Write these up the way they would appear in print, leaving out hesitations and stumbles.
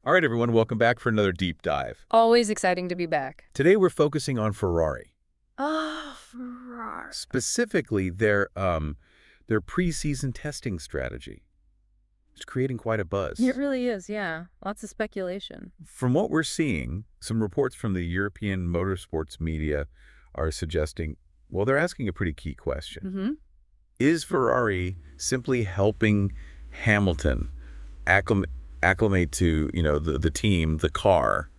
All right, everyone, welcome back for another deep dive. Always exciting to be back. Today we're focusing on Ferrari, Oh, Ferrari. specifically their pre-season testing strategy. It's creating quite a buzz. It really is, yeah. Lots of speculation. From what we're seeing, some reports from the European motorsports media are suggesting, well, they're asking a pretty key question. Is Ferrari simply helping Hamilton acclimate to, the team, the car,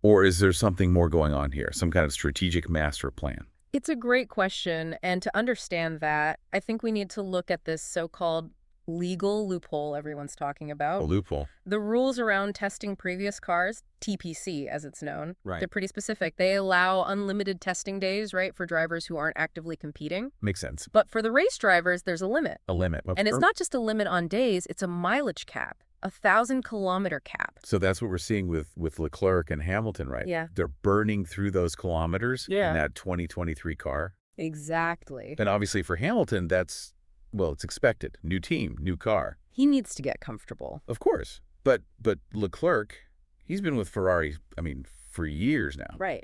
or is there something more going on here, some kind of strategic master plan? It's a great question, and to understand that, I think we need to look at this so-called legal loophole everyone's talking about. A loophole. The rules around testing previous cars, TPC as it's known, Right. they're pretty specific. They allow unlimited testing days, right, for drivers who aren't actively competing. Makes sense. But for the race drivers, there's a limit. A limit. And it's not just a limit on days, it's a mileage cap. 1,000-kilometer cap. So that's what we're seeing with Leclerc and Hamilton, right? Yeah. They're burning through those kilometers Yeah. in that 2023 car. Exactly. And obviously for Hamilton, that's, well, it's expected. New team, new car. He needs to get comfortable. Of course. But Leclerc, he's been with Ferrari, for years now. Right.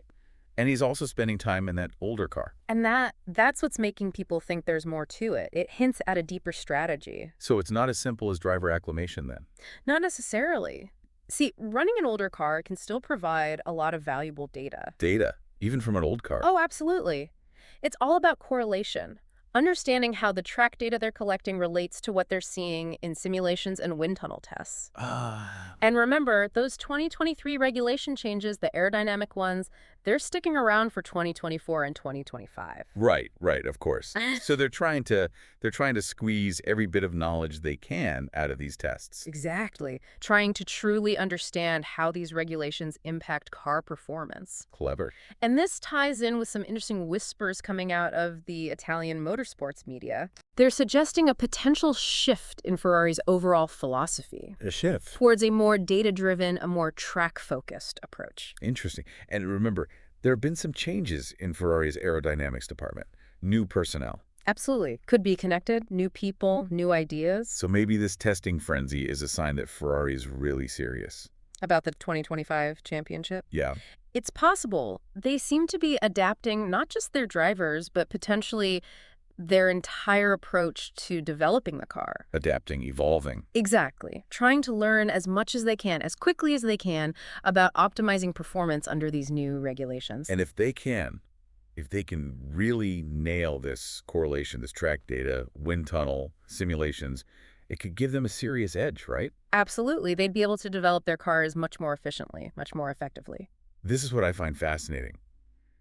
And he's also spending time in that older car. And that's what's making people think there's more to it. It hints at a deeper strategy. So it's not as simple as driver acclimation then? Not necessarily. See, running an older car can still provide a lot of valuable data. Data, even from an old car. Oh, absolutely. It's all about correlation. Understanding how the track data they're collecting relates to what they're seeing in simulations and wind tunnel tests. And remember, those 2023 regulation changes, the aerodynamic ones, they're sticking around for 2024 and 2025. Right, of course. So they're trying to squeeze every bit of knowledge they can out of these tests. Exactly. Trying to truly understand how these regulations impact car performance. Clever. And this ties in with some interesting whispers coming out of the Italian motorsports media. They're suggesting a potential shift in Ferrari's overall philosophy. A shift. Towards a more data-driven, a more track-focused approach. Interesting. And remember, there have been some changes in Ferrari's aerodynamics department. New personnel. Absolutely. Could be connected. New people, new ideas. So maybe this testing frenzy is a sign that Ferrari is really serious. About the 2025 championship? Yeah. It's possible. They seem to be adapting not just their drivers, but potentially their entire approach to developing the car. Adapting, evolving. Exactly. Trying to learn as much as they can, as quickly as they can, about optimizing performance under these new regulations. And if they can really nail this correlation, this track data, wind tunnel, simulations, it could give them a serious edge, right? Absolutely. They'd be able to develop their cars much more efficiently, much more effectively. This is what I find fascinating.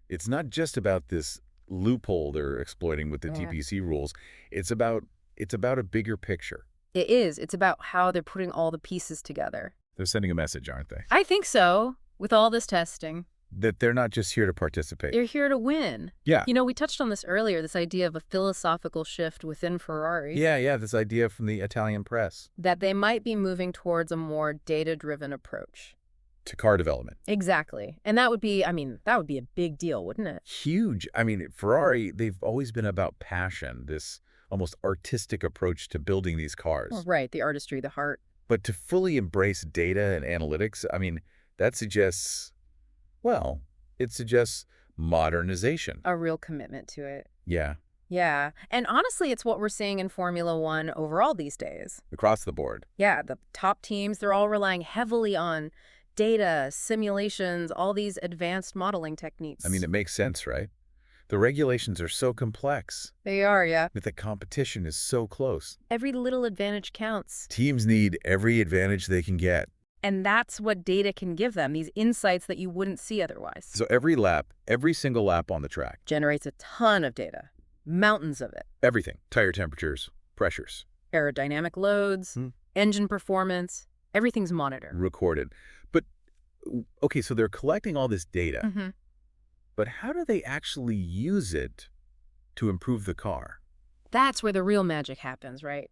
It's not just about this loophole they're exploiting with the TPC rules. It's about a bigger picture. It is. It's about how they're putting all the pieces together. They're sending a message, aren't they? I think so, with all this testing. That they're not just here to participate. They're here to win. Yeah. You know, we touched on this earlier, this idea of a philosophical shift within Ferrari. Yeah, this idea from the Italian press. That they might be moving towards a more data-driven approach. To car development. Exactly. And that would be a big deal, wouldn't it? Huge. Ferrari, they've always been about passion, this almost artistic approach to building these cars. Oh, right, the artistry, the heart. But to fully embrace data and analytics, that suggests, well, it suggests modernization. A real commitment to it. Yeah. Yeah. And honestly, it's what we're seeing in Formula One overall these days. Across the board. Yeah, the top teams, they're all relying heavily on data, simulations, all these advanced modeling techniques. It makes sense, right? The regulations are so complex. They are, yeah. That the competition is so close. Every little advantage counts. Teams need every advantage they can get. And that's what data can give them, these insights that you wouldn't see otherwise. So every single lap on the track generates a ton of data. Mountains of it. Everything. Tire temperatures, pressures. Aerodynamic loads, engine performance, everything's monitored. Recorded. But, okay, so they're collecting all this data. But how do they actually use it to improve the car? That's where the real magic happens, right?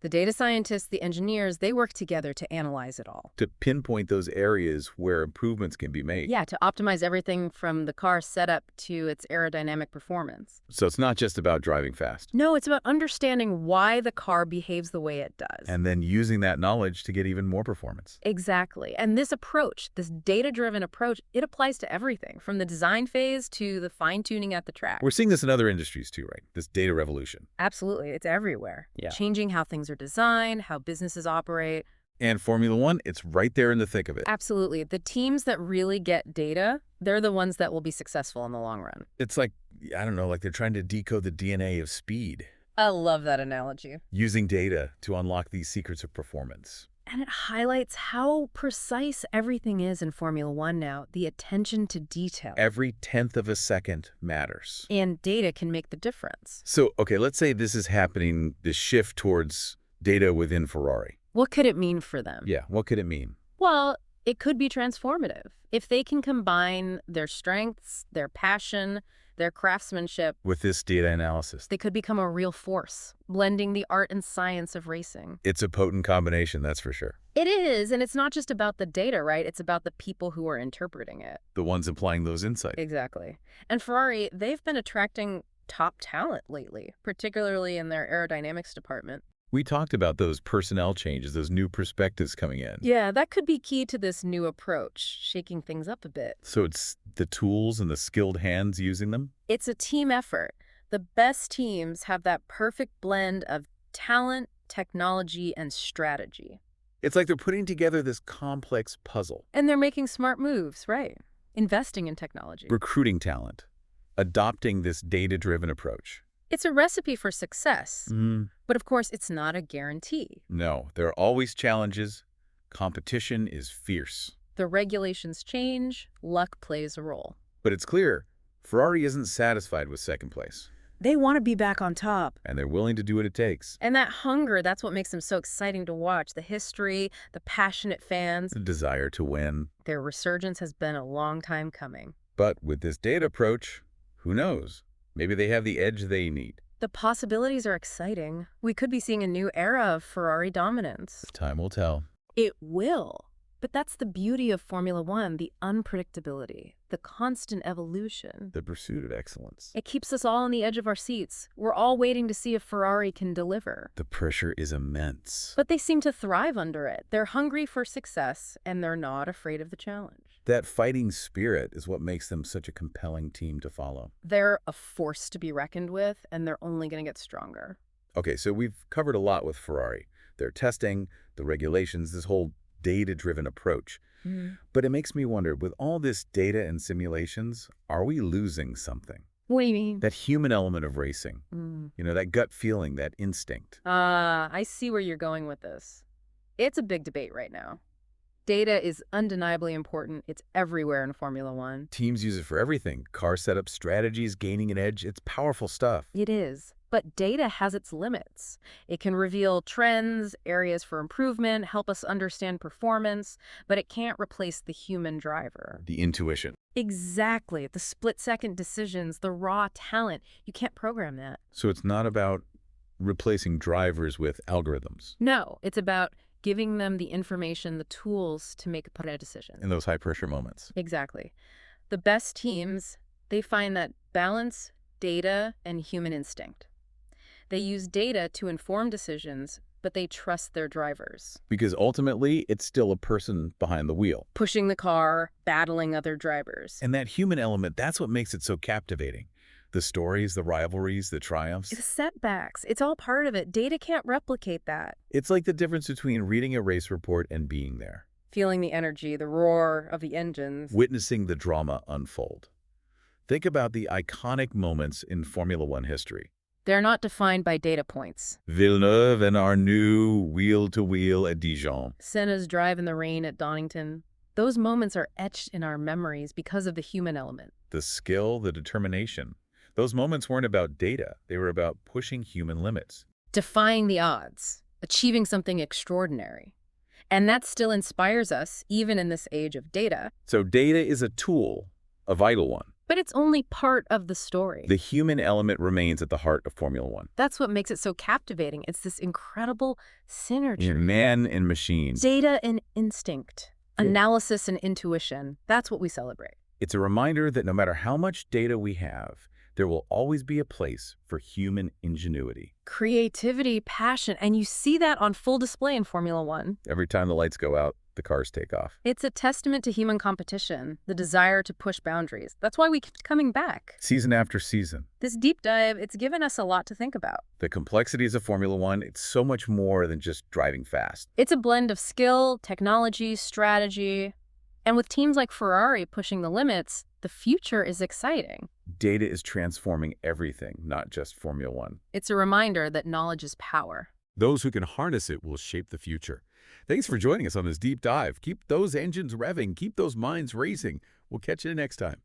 The data scientists, the engineers, they work together to analyze it all. To pinpoint those areas where improvements can be made. Yeah, to optimize everything from the car setup to its aerodynamic performance. So it's not just about driving fast. No, it's about understanding why the car behaves the way it does. And then using that knowledge to get even more performance. Exactly. And this approach, this data-driven approach, it applies to everything, from the design phase to the fine-tuning at the track. We're seeing this in other industries too, right? This data revolution. Absolutely. It's everywhere. Yeah. Changing how things are designed, how businesses operate. And Formula One, it's right there in the thick of it. Absolutely. The teams that really get data, they're the ones that will be successful in the long run. It's like, I don't know, like they're trying to decode the DNA of speed. I love that analogy. Using data to unlock these secrets of performance. And it highlights how precise everything is in Formula One now, the attention to detail. Every 1/10 of a second matters. And data can make the difference. So, okay, let's say this is happening, this shift towards data within Ferrari. What could it mean for them? Yeah, what could it mean? Well, it could be transformative. If they can combine their strengths, their passion, their craftsmanship With this data analysis. they could become a real force, blending the art and science of racing. It's a potent combination, that's for sure. It is, and it's not just about the data, right? It's about the people who are interpreting it. The ones applying those insights. Exactly. And Ferrari, they've been attracting top talent lately, particularly in their aerodynamics department. We talked about those personnel changes, those new perspectives coming in. Yeah, that could be key to this new approach, shaking things up a bit. So it's the tools and the skilled hands using them? It's a team effort. The best teams have that perfect blend of talent, technology, and strategy. It's like they're putting together this complex puzzle. And they're making smart moves, right? Investing in technology. Recruiting talent. Adopting this data-driven approach. It's a recipe for success. Mm. But of course, it's not a guarantee. No, there are always challenges. Competition is fierce. The regulations change, luck plays a role. But it's clear, Ferrari isn't satisfied with second place. They want to be back on top. And they're willing to do what it takes. And that hunger, that's what makes them so exciting to watch. The history, the passionate fans. The desire to win. Their resurgence has been a long time coming. But with this data approach, who knows? Maybe they have the edge they need. The possibilities are exciting. We could be seeing a new era of Ferrari dominance. Time will tell. It will. But that's the beauty of Formula One, the unpredictability, the constant evolution. The pursuit of excellence. It keeps us all on the edge of our seats. We're all waiting to see if Ferrari can deliver. The pressure is immense. But they seem to thrive under it. They're hungry for success, and they're not afraid of the challenge. That fighting spirit is what makes them such a compelling team to follow. They're a force to be reckoned with, and they're only going to get stronger. Okay, so we've covered a lot with Ferrari. Their testing, the regulations, this whole data-driven approach. But it makes me wonder, with all this data and simulations, are we losing something? What do you mean? That human element of racing. You know, that gut feeling, that instinct. I see where you're going with this. It's a big debate right now. Data is undeniably important. It's everywhere in Formula One. Teams use it for everything. Car setup, strategies, gaining an edge. It's powerful stuff. It is. But data has its limits. It can reveal trends, areas for improvement, help us understand performance, but it can't replace the human driver. The intuition. Exactly. The split-second decisions, the raw talent. You can't program that. So it's not about replacing drivers with algorithms. No, it's about giving them the information, the tools to make better decisions. In those high-pressure moments. Exactly. The best teams, they find that balance, data, and human instinct. They use data to inform decisions, but they trust their drivers. Because ultimately, it's still a person behind the wheel. Pushing the car, battling other drivers. And that human element, that's what makes it so captivating. The stories, the rivalries, the triumphs. The setbacks, it's all part of it. Data can't replicate that. It's like the difference between reading a race report and being there. Feeling the energy, the roar of the engines. Witnessing the drama unfold. Think about the iconic moments in Formula One history. They're not defined by data points. Villeneuve and our new wheel-to-wheel at Dijon. Senna's drive in the rain at Donington. Those moments are etched in our memories because of the human element. The skill, the determination. Those moments weren't about data. They were about pushing human limits. Defying the odds. Achieving something extraordinary. And that still inspires us, even in this age of data. So data is a tool, a vital one. But it's only part of the story. The human element remains at the heart of Formula One. That's what makes it so captivating. It's this incredible synergy. Man and machine. Data and instinct. Analysis and intuition. That's what we celebrate. It's a reminder that no matter how much data we have, there will always be a place for human ingenuity. Creativity, passion, and you see that on full display in Formula One. Every time the lights go out, the cars take off. It's a testament to human competition, the desire to push boundaries. That's why we keep coming back. Season after season. This deep dive, it's given us a lot to think about. The complexities of Formula One, it's so much more than just driving fast. It's a blend of skill, technology, strategy, and with teams like Ferrari pushing the limits, the future is exciting. Data is transforming everything, not just Formula One. It's a reminder that knowledge is power. Those who can harness it will shape the future. Thanks for joining us on this deep dive. Keep those engines revving. Keep those minds racing. We'll catch you next time.